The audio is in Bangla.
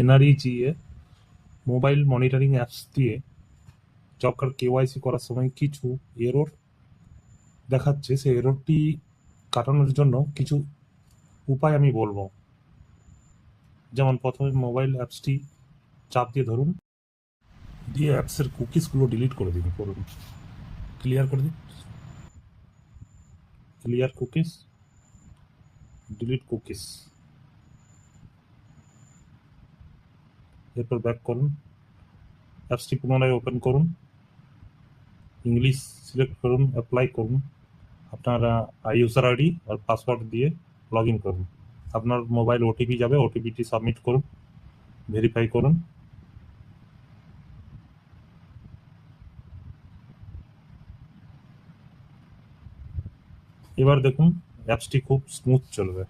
এনআরইজিএ মোবাইল মনিটরিং অ্যাপস দিয়ে জব কার্ড কেওয়াইসি করার সময় কিছু এরর দেখাচ্ছে। সেই এররটি কাটানোর জন্য কিছু উপায় আমি বলবো। যেমন প্রথমে মোবাইল অ্যাপসটি চাপ দিয়ে ধরুন, দিয়ে অ্যাপসের কুকিজগুলো ডিলিট করে দিন, ক্লিয়ার করে দিন, ক্লিয়ার কুকিজ, ডিলিট কুকিজ। এরপর ব্যাক করুন, অ্যাপসটি পুনরায় ওপেন করুন, ইংলিশ সিলেক্ট করুন, অ্যাপ্লাই করুন, আপনার ইউজার আইডি আর পাসওয়ার্ড দিয়ে লগ ইন করুন। আপনার মোবাইল ওটিপি যাবে, ওটিপিটি সাবমিট করুন, ভেরিফাই করুন। এবার দেখুন অ্যাপসটি খুব স্মুথ চলবে।